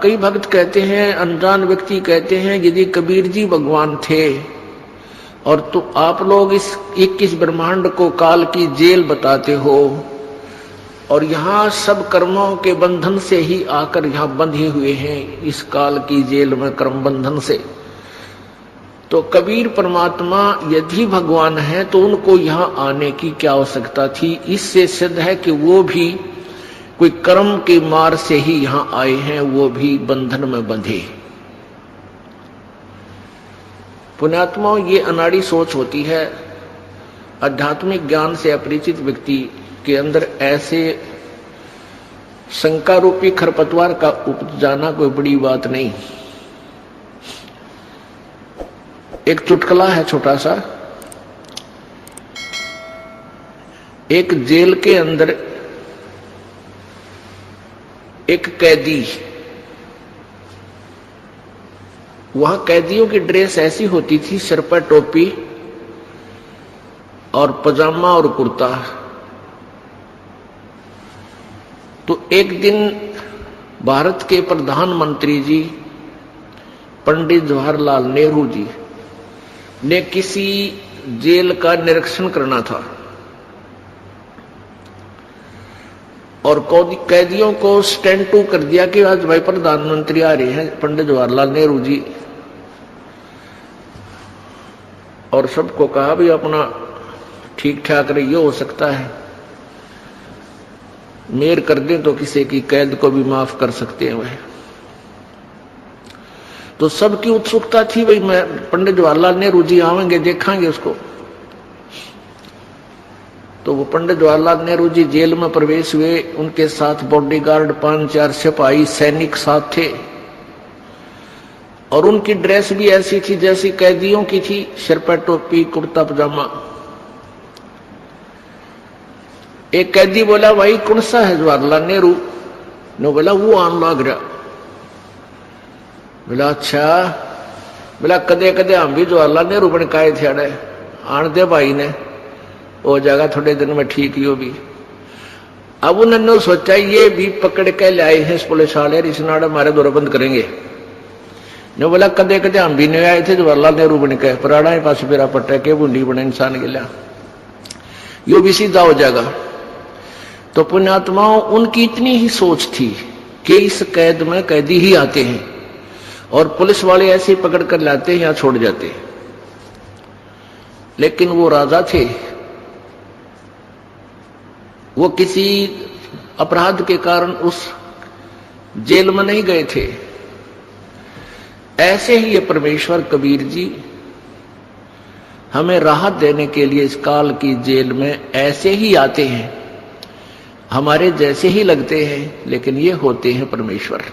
कई भक्त कहते हैं, अनजान व्यक्ति कहते हैं, यदि कबीर जी भगवान थे और तो आप लोग इस 21 ब्रह्मांड को काल की जेल बताते हो और यहाँ सब कर्मों के बंधन से ही आकर यहाँ बंधे हुए हैं इस काल की जेल में, कर्म बंधन से, तो कबीर परमात्मा यदि भगवान है तो उनको यहाँ आने की क्या आवश्यकता थी? इससे सिद्ध है कि वो भी कोई कर्म के मार से ही यहाँ आए हैं, वो भी बंधन में बंधे। पुण्यात्माओं, ये अनाड़ी सोच होती है। आध्यात्मिक ज्ञान से अपरिचित व्यक्ति के अंदर ऐसे शंका रूपी खरपतवार का उपज जाना कोई बड़ी बात नहीं। एक चुटकुला है छोटा सा। एक जेल के अंदर एक कैदी, वहां कैदियों की ड्रेस ऐसी होती थी, सिर पर टोपी और पजामा और कुर्ता। तो एक दिन भारत के प्रधानमंत्री जी पंडित जवाहरलाल नेहरू जी ने किसी जेल का निरीक्षण करना था और कैदियों को स्टैंड टू कर दिया कि आज भाई प्रधानमंत्री आ रहे हैं, पंडित जवाहरलाल नेहरू जी, और सबको कहा भी अपना ठीक ठाक रहिए, हो सकता है मेर कर दें तो किसी की कैद को भी माफ कर सकते हैं वह। तो सबकी उत्सुकता थी, भाई मैं पंडित जवाहरलाल नेहरू जी आवेंगे, देखेंगे उसको। तो वो पंडित जवाहरलाल नेहरू जी जेल में प्रवेश हुए, उनके साथ बॉडीगार्ड 5-4 सिपाही सैनिक साथ थे और उनकी ड्रेस भी ऐसी थी जैसी कैदियों की थी, सिर पर टोपी, कुर्ता पजामा। एक कैदी बोला, भाई कौन सा है जवाहरलाल नेहरू? ने बोला वो आन लग रहा। बोला अच्छा। बोला कदे कदे हम भी जवाहरलाल नेहरू बन के आए थे, अड़े आन दे भाई ने, हो जाएगा थोड़े दिन में ठीक ही भी। अब उन्होंने सोचा ये भी पकड़ के लाए हैं पुलिस वाले, इस नाड़े हमारे दौरा बंद करेंगे। ने बोला कदे कदे हम भी नहीं आए थे जवाहरलाल नेहरू बन के, पराड़ा ही पास मेरा पट्टा के बूंदी बने इंसान के लिया, यो भी सीधा हो जाएगा। तो पुण्यात्माओं, उनकी इतनी ही सोच थी कि इस कैद में कैदी ही आते हैं और पुलिस वाले ऐसे ही पकड़ कर लाते हैं या छोड़ जाते हैं। लेकिन वो राजा थे, वो किसी अपराध के कारण उस जेल में नहीं गए थे। ऐसे ही ये परमेश्वर कबीर जी हमें राहत देने के लिए इस काल की जेल में ऐसे ही आते हैं, हमारे जैसे ही लगते हैं, लेकिन ये होते हैं परमेश्वर।